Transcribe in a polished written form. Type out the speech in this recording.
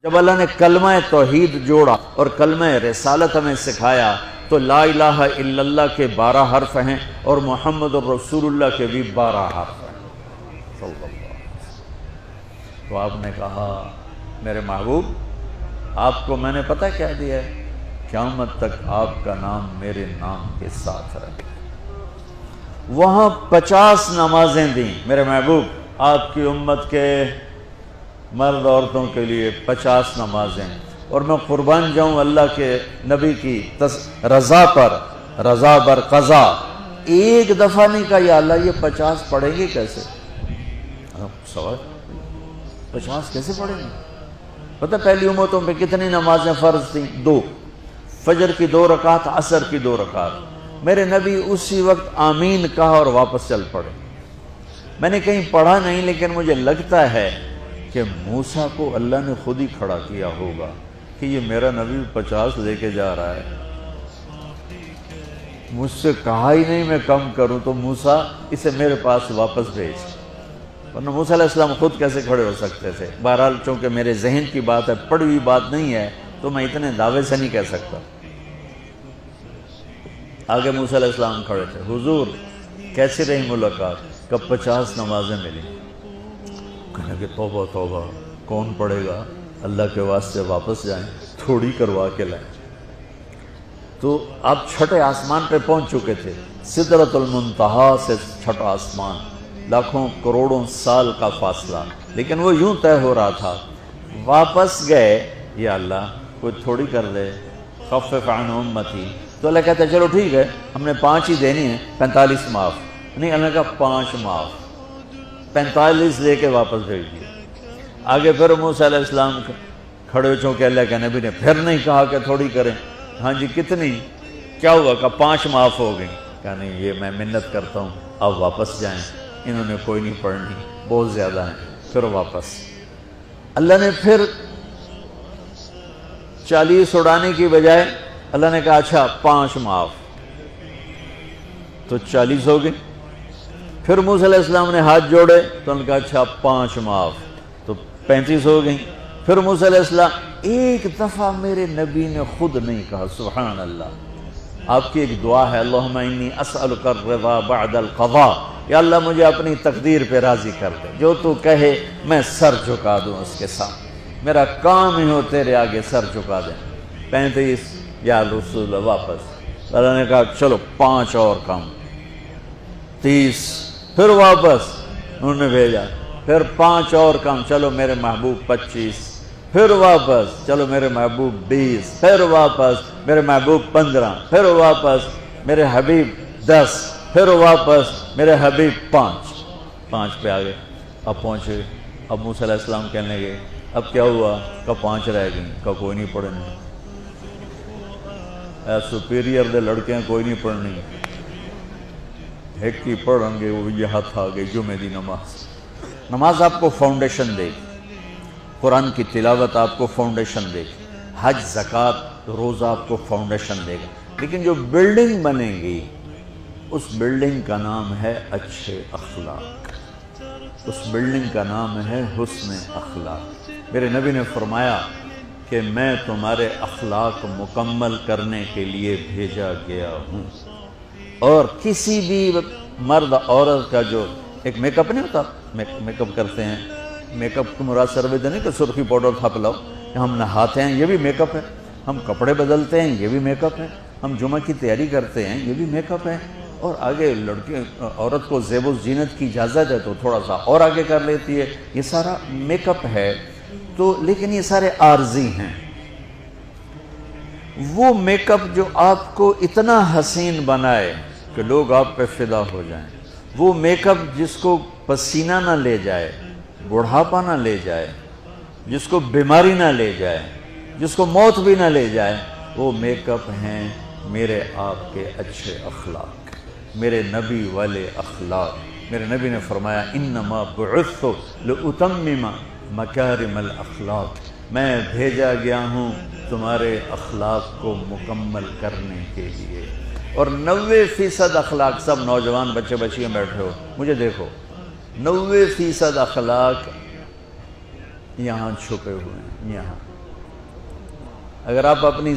جب اللہ نے کلمہ توحید جوڑا اور کلمہ رسالت ہمیں سکھایا تو لا الہ الا اللہ کے 12 حرف ہیں اور محمد الرسول اللہ کے بھی 12 حرف ہیں صلی اللہ علیہ وسلم۔ تو آپ نے کہا میرے محبوب آپ کو میں نے پتہ کیا دیا ہے، قیامت تک آپ کا نام میرے نام کے ساتھ رہے۔ وہاں 50 نمازیں دیں میرے محبوب، آپ کی امت کے مرد عورتوں کے لیے 50 نمازیں، اور میں قربان جاؤں اللہ کے نبی کی رضا پر، رضا بر قضا، ایک دفعہ نہیں کہا یا اللہ یہ 50 پڑھیں گے کیسے؟ سوال 50 کیسے پڑھیں گے؟ پتہ پہلی امتوں پہ کتنی نمازیں فرض تھیں؟ 2، فجر کی 2 رکعت، عصر کی 2 رکعت۔ میرے نبی اسی وقت آمین کہا اور واپس چل پڑے۔ میں نے کہیں پڑھا نہیں لیکن مجھے لگتا ہے کہ موسیٰ کو اللہ نے خود ہی کھڑا کیا ہوگا کہ یہ میرا نبی 50 لے کے جا رہا ہے، مجھ سے کہا ہی نہیں میں کم کروں، تو موسیٰ اسے میرے پاس واپس بھیج۔ ورنہ موسیٰ علیہ السلام خود کیسے کھڑے ہو سکتے تھے؟ بہرحال چونکہ میرے ذہن کی بات ہے، پڑھی ہوئی بات نہیں ہے، تو میں اتنے دعوے سے نہیں کہہ سکتا۔ آگے موسیٰ علیہ السلام کھڑے تھے، حضور کیسی رہی ملاقات؟ کب 50 نمازیں ملی؟ کہنے کہ توبہ توبہ کون پڑھے گا، اللہ کے واسطے واپس جائیں، تھوڑی کروا کے لائیں۔ تو آپ چھٹے آسمان پہ پہنچ چکے تھے، سدرۃ المنتہا سے چھٹا آسمان، لاکھوں کروڑوں سال کا فاصلہ، لیکن وہ یوں طے ہو رہا تھا۔ واپس گئے، یا اللہ کوئی تھوڑی کر دے، خفف عن امتی، تو اللہ کہتا ہے چلو ٹھیک ہے ہم نے 5 ہی دینی ہیں، 45 معاف نہیں، اللہ کا 5 معاف، 45 لے کے واپس بھیج دیا۔ آگے پھر موسیٰ علیہ السلام کھڑے چونکہ اللہ کے نبی نے پھر نہیں کہا کہ تھوڑی کریں، ہاں جی کتنی، کیا ہوا؟ کہا 5 معاف ہو گئی۔ کہا نہیں یہ میں منت کرتا ہوں اب واپس جائیں، انہوں نے کوئی نہیں پڑھنی، بہت زیادہ ہیں۔ پھر واپس اللہ نے پھر 40 اڑانے کی بجائے اللہ نے کہا اچھا 5 معاف، تو 40 ہو گئی۔ پھر موسیٰ علیہ السلام نے ہاتھ جوڑے تو انہوں نے کہا اچھا 5 معاف، تو 35 ہو گئی۔ پھر موسیٰ علیہ السلام ایک دفعہ میرے نبی نے خود نہیں کہا، سبحان اللہ۔ آپ کی ایک دعا ہے، اللہم انی اسألک الرضا بعد القضاء، یا اللہ مجھے اپنی تقدیر پہ راضی کر دے، جو تو کہے میں سر جھکا دوں اس کے ساتھ، میرا کام ہی ہو تیرے آگے سر جھکا دیں۔ 35 یا رسول واپس، اللہ نے کہا چلو 5 اور کم، 30، پھر واپس انہوں نے بھیجا، پھر 5 اور کم، چلو میرے محبوب 25، پھر واپس چلو میرے محبوب 20، پھر واپس میرے محبوب 15، پھر واپس میرے حبیب 10، پھر واپس میرے حبیب 5 پہ آگے۔ اب پہنچے، اب موسیٰ علیہ السلام کہنے گئے اب کیا ہوا؟ کہ 5 رہ گئیں، کہ کوئی نہیں پڑھنی، اے سپیریئر دے لڑکے ہیں کوئی نہیں پڑھنی، ایک کی پڑھیں گے وہ یہ ہاتھ آگے جمعے دی نماز۔ نماز آپ کو فاؤنڈیشن دے گی، قرآن کی تلاوت آپ کو فاؤنڈیشن دے گی، حج زکوٰۃ روزہ آپ کو فاؤنڈیشن دے گا، لیکن جو بلڈنگ بنے گی اس بلڈنگ کا نام ہے اچھے اخلاق، اس بلڈنگ کا نام ہے حسن اخلاق۔ میرے نبی نے فرمایا کہ میں تمہارے اخلاق مکمل کرنے کے لیے بھیجا گیا ہوں، اور کسی بھی مرد عورت کا جو ایک میک اپ نہیں ہوتا، میک اپ کرتے ہیں، میک اپ کو مراد سروے نہیں کہ سرخی پاؤڈر تھاپ لاؤ، ہم نہاتے ہیں یہ بھی میک اپ ہے، ہم کپڑے بدلتے ہیں یہ بھی میک اپ ہے، ہم جمعہ کی تیاری کرتے ہیں یہ بھی میک اپ ہے، اور آگے لڑکی عورت کو زیب و زینت کی اجازت ہے تو تھوڑا سا اور آگے کر لیتی ہے، یہ سارا میک اپ ہے۔ تو لیکن یہ سارے عارضی ہیں۔ وہ میک اپ جو آپ کو اتنا حسین بنائے کہ لوگ آپ پہ فدا ہو جائیں، وہ میک اپ جس کو پسینہ نہ لے جائے، بڑھاپا نہ لے جائے، جس کو بیماری نہ لے جائے، جس کو موت بھی نہ لے جائے، وہ میک اپ ہیں میرے آپ کے اچھے اخلاق، میرے نبی والے اخلاق۔ میرے نبی نے فرمایا انما بعثت لاتمم مکارم الاخلاق، میں بھیجا گیا ہوں تمہارے اخلاق کو مکمل کرنے کے لیے۔ اور 90% اخلاق، سب نوجوان بچے بچیاں بیٹھے ہو مجھے دیکھو، 90% اخلاق یہاں چھپے ہوئے ہیں، یہاں۔ اگر آپ اپنی